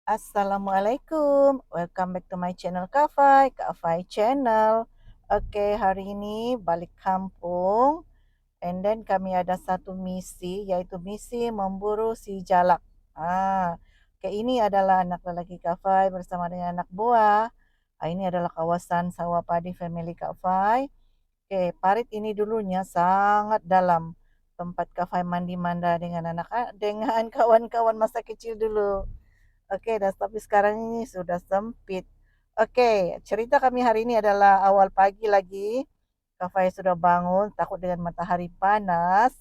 Assalamualaikum, welcome back to my channel Kak Fai Channel. Oke, hari ini balik kampung, and then kami ada satu misi, yaitu misi memburu si jalak. Ini adalah anak lelaki Kak Fai bersama dengan anak buah. Ini adalah kawasan sawah padi family Kak Fai. Oke, parit ini dulunya sangat dalam, tempat Kak Fai mandi-manda dengan dengan kawan-kawan masa kecil dulu. Oke, dan tapi sekarang ini sudah sempit. Oke, cerita kami hari ini adalah awal pagi lagi. Kak Fai sudah bangun, takut dengan matahari panas.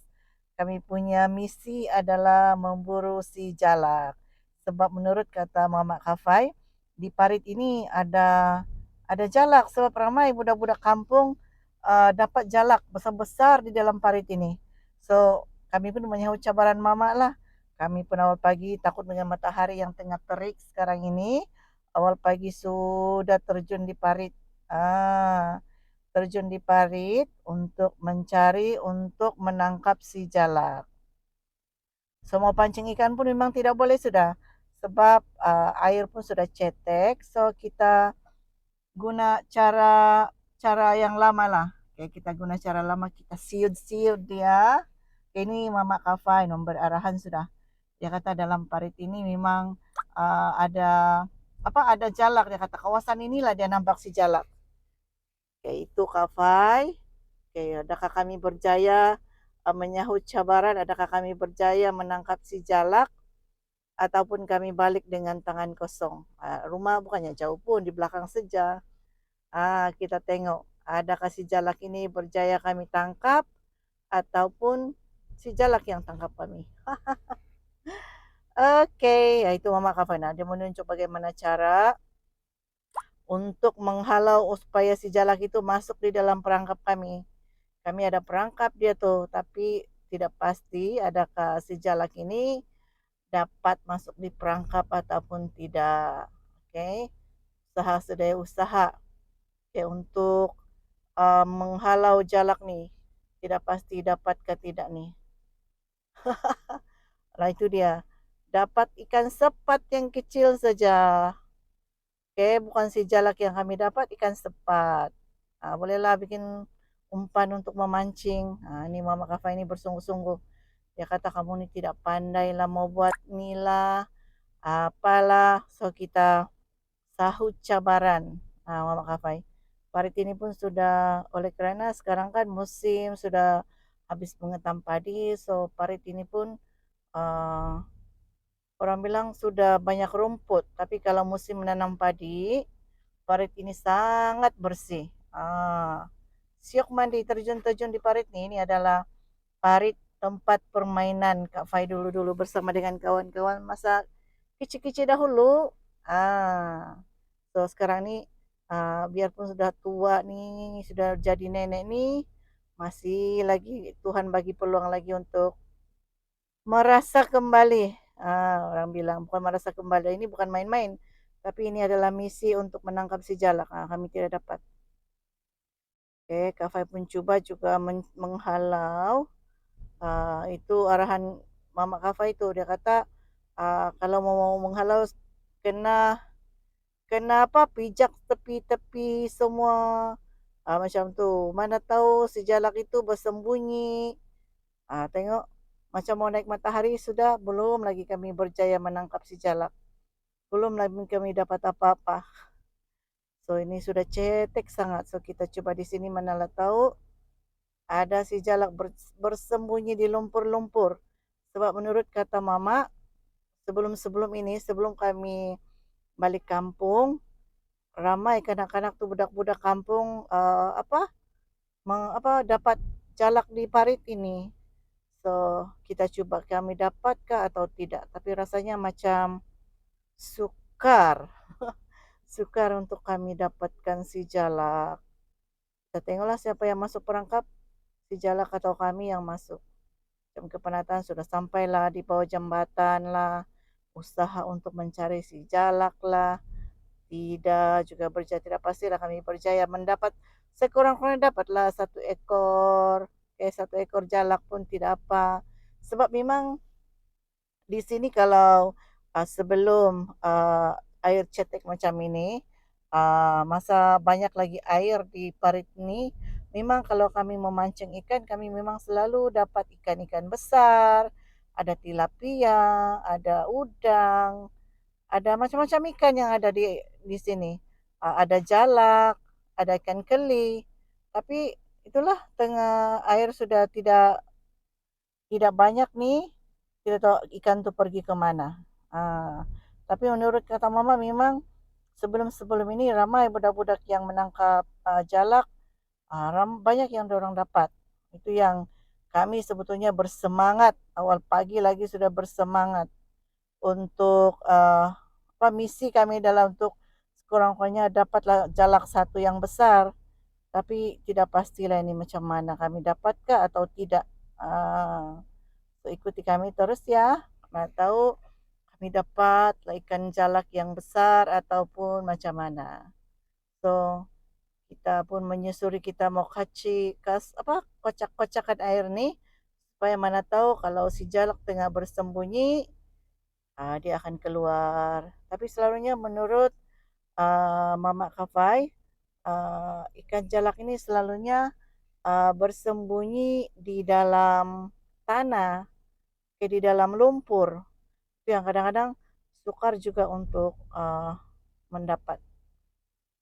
Kami punya misi adalah memburu si jalak. Sebab menurut kata Mama Kak Fai, di parit ini ada jalak. Sebab ramai budak-budak kampung dapat jalak besar-besar di dalam parit ini. So, kami pun menyahut cabaran Mama lah. Kami pun awal pagi takut dengan matahari yang tengah terik sekarang ini. Awal pagi sudah terjun di parit. Ah, terjun di parit untuk mencari, untuk menangkap si jalak. Semua pancing ikan pun memang tidak boleh sudah. Sebab air pun sudah cetek. So kita guna cara cara yang lama lah. Okay, kita guna cara lama, kita siut-siut dia. Ini Mama Kafai nombor arahan sudah. Dia kata dalam parit ini memang ada ada jalak. Dia kata kawasan inilah dia nampak si jalak. Okay, itu Kafai. Okay, adakah kami berjaya menyahut cabaran? Adakah kami berjaya menangkap si jalak? Ataupun kami balik dengan tangan kosong? Rumah bukannya jauh pun, di belakang saja. Kita tengok adakah si jalak ini berjaya kami tangkap ataupun si jalak yang tangkap kami. Oke, itu Mama Kafana. Dia menunjuk bagaimana cara untuk menghalau supaya si jalak itu masuk di dalam perangkap kami. Kami ada perangkap dia tuh, tapi tidak pasti adakah si jalak ini dapat masuk di perangkap ataupun tidak. Oke, usaha sedaya usaha. Oke, untuk menghalau jalak nih. Tidak pasti dapat ke tidak nih. Lah itu dia. Dapat ikan sepat yang kecil saja. Oke, bukan si jalak yang kami dapat, ikan sepat. Bolehlah bikin umpan untuk memancing. Ini Mama Kafa ini bersungguh-sungguh. Dia kata kamu ini tidak pandai lah mau buat nila, apalah. So kita sahut cabaran. Mama Kafai. Parit ini pun sudah, oleh kerana sekarang kan musim sudah habis mengetam padi, so parit ini pun uh, orang bilang sudah banyak rumput. Tapi kalau musim menanam padi, parit ini sangat bersih. Siok mandi terjun-terjun di parit ini adalah parit tempat permainan Kak Fai dulu-dulu bersama dengan kawan-kawan masa kecil-kecil dahulu. So sekarang ni biarpun sudah tua ni, sudah jadi nenek ni, masih lagi Tuhan bagi peluang lagi untuk merasa kembali. Orang bilang bukan merasa kembali, ini bukan main-main. Tapi ini adalah misi untuk menangkap si jalak. Kami tidak dapat. Kak Fai pun cuba juga menghalau. Itu arahan Mama Kak Fai itu. Dia kata kalau mau menghalau kena kena apa pijak tepi-tepi semua macam tu. Mana tahu si jalak itu bersembunyi. Tengok macam mau naik matahari sudah belum lagi kami berjaya menangkap si jalak. Belum lagi kami dapat apa-apa. So ini sudah cetek sangat. So kita coba di sini manalah tahu ada si jalak bersembunyi di lumpur-lumpur. Sebab menurut kata mama sebelum-sebelum ini sebelum kami balik kampung ramai kanak-kanak tu budak-budak kampung dapat jalak di parit ini. So kita cuba kami dapatkah atau tidak. Tapi rasanya macam sukar. Sukar untuk kami dapatkan si jalak. Kita tengoklah siapa yang masuk perangkap, si jalak atau kami yang masuk. Jam kepenatan sudah sampailah di bawah jambatan lah. Usaha untuk mencari si jalak lah. Tidak juga berjaya, tidak pastilah kami berjaya mendapat, sekurang-kurangnya dapatlah satu ekor, satu ekor jalak pun tidak apa. Sebab memang di sini kalau sebelum air cetek macam ini, masa banyak lagi air di parit ini, memang kalau kami memancing ikan, kami memang selalu dapat ikan-ikan besar, ada tilapia, ada udang, ada macam-macam ikan yang ada di sini. Ada jalak, ada ikan keli. Tapi itulah tengah air sudah tidak banyak nih, tidak tahu ikan tu pergi ke mana. Tapi menurut kata mama memang sebelum-sebelum ini ramai budak-budak yang menangkap jalak, banyak yang dorang dapat. Itu yang kami sebetulnya bersemangat, awal pagi lagi sudah bersemangat untuk misi kami dalam untuk sekurang-kurangnya dapatlah jalak satu yang besar. Tapi tidak pastilah ini macam mana kami dapatkah atau tidak. Ah, so ikuti kami terus ya. Mana tahu kami dapat ikan jalak yang besar ataupun macam mana. So kita pun menyusuri, kita mau kocak-kocakan air ni supaya mana tahu kalau si jalak tengah bersembunyi, dia akan keluar. Tapi selalunya menurut Mama Kafai, ikan jalak ini selalunya bersembunyi di dalam tanah, di dalam lumpur. Itu yang kadang-kadang sukar juga untuk mendapat.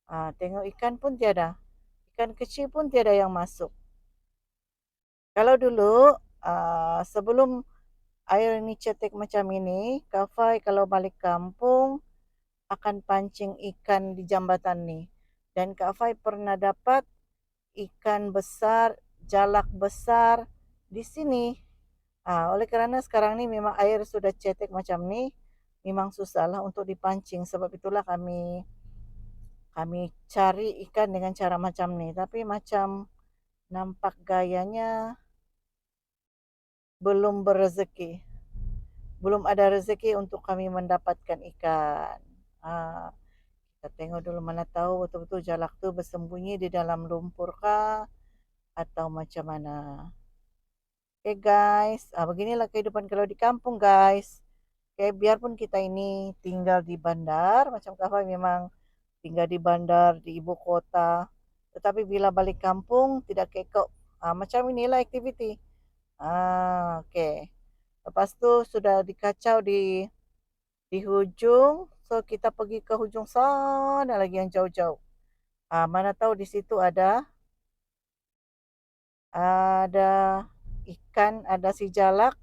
Tengok ikan pun tiada, ikan kecil pun tiada yang masuk. Kalau dulu sebelum air ini cetek macam ini, Kafai kalau balik kampung akan pancing ikan di jambatan ni. Dan Kafai pernah dapat ikan besar, jalak besar di sini. Oleh kerana sekarang ni memang air sudah cetek macam ni, memang susahlah untuk dipancing. Sebab itulah kami cari ikan dengan cara macam ni. Tapi macam nampak gayanya belum berrezeki. Belum ada rezeki untuk kami mendapatkan ikan. Kita tengok dulu, mana tahu betul-betul jalak tu bersembunyi di dalam lumpur kah atau macam mana. Okay guys, beginilah kehidupan kalau di kampung guys. Okay, biarpun kita ini tinggal di bandar, macam Kafai memang tinggal di bandar, di ibu kota. Tetapi bila balik kampung, tidak kekok. Macam inilah aktiviti. Okay. Lepas tu sudah dikacau di hujung. So, kita pergi ke hujung sana lagi yang jauh-jauh. Mana tahu di situ ada ikan, ada si jalak.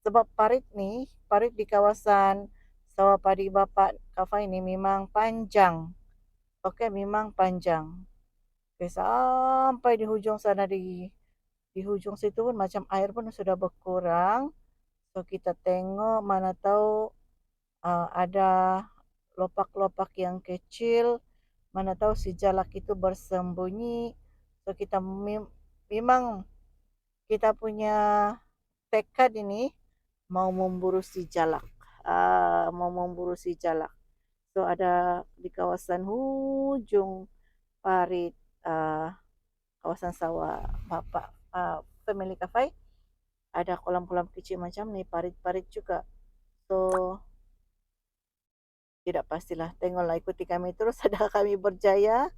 Sebab parit di kawasan sawah padi bapak Kafai ini memang panjang. Okey, memang panjang. Okay, sampai di hujung sana, di hujung situ pun macam air pun sudah berkurang. So kita tengok, mana tahu ada lopak-lopak yang kecil, mana tahu si jalak itu bersembunyi. So kita memang kita punya tekad ini mau memburu si jalak. Mau memburu si jalak. So ada di kawasan hujung parit, kawasan sawah bapak family Kafai, ada kolam-kolam kecil macam ni, parit-parit juga. So tidak pastilah, tengoklah ikuti kami terus. Adakah kami berjaya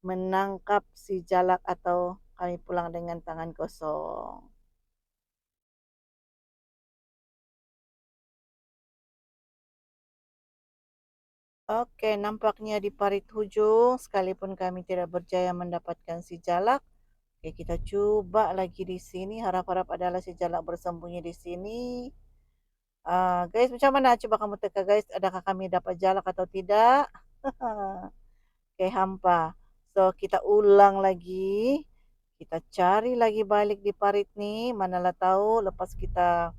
menangkap si jalak atau kami pulang dengan tangan kosong. Okey, nampaknya di parit hujung sekalipun kami tidak berjaya mendapatkan si jalak. Okey, kita cuba lagi di sini, harap-harap adalah si jalak bersembunyi di sini. Guys, macam mana? Cuba kamu teka guys, adakah kami dapat jalak atau tidak? Okey, hampa. So, kita ulang lagi. Kita cari lagi balik di parit ni. Manalah tahu lepas kita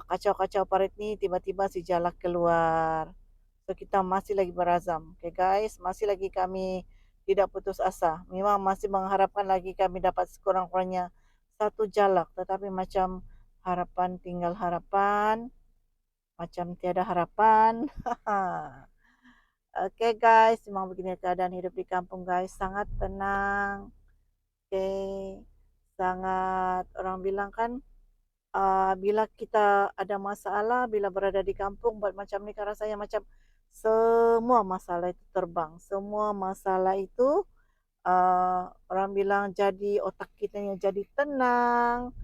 kacau-kacau parit ni, tiba-tiba si jalak keluar. So, kita masih lagi berazam. Okay guys, masih lagi kami tidak putus asa. Memang masih mengharapkan lagi kami dapat sekurang-kurangnya satu jalak. Tetapi macam harapan tinggal harapan. Macam tiada harapan. Okay guys, memang begini keadaan hidup di kampung guys. Sangat tenang. Okay. Sangat, orang bilang kan, bila kita ada masalah, bila berada di kampung buat macam ni kan rasanya macam semua masalah itu terbang. Semua masalah itu orang bilang jadi otak kita yang jadi tenang.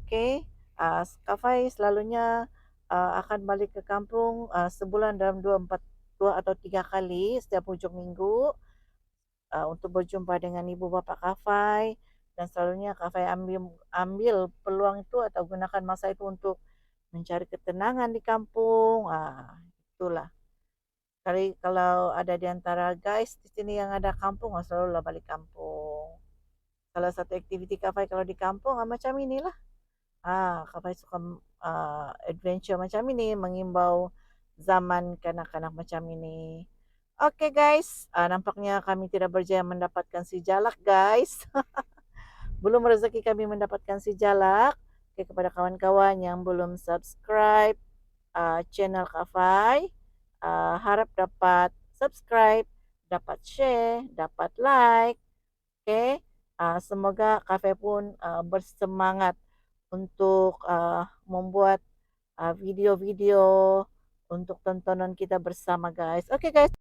Okey. Kak Fai selalunya akan balik ke kampung sebulan dalam 2 atau 3 kali setiap hujung minggu untuk berjumpa dengan ibu bapa Kak Fai, dan selalunya Kak Fai ambil peluang itu atau gunakan masa itu untuk mencari ketenangan di kampung. Itulah. Kali kalau ada di antara guys di sini yang ada kampung, selalulah balik kampung. Salah satu aktiviti Kak Fai kalau di kampung macam inilah. Kak Fai suka adventure macam ini, mengimbau zaman kanak-kanak macam ini. Oke guys, nampaknya kami tidak berjaya mendapatkan si jalak guys. Belum rezeki kami mendapatkan si jalak. Oke, kepada kawan-kawan yang belum subscribe channel Kak Fai, harap dapat subscribe, dapat share, dapat like. Oke, semoga Kak Fai pun bersemangat untuk membuat video-video untuk tontonan kita bersama guys. Oke guys.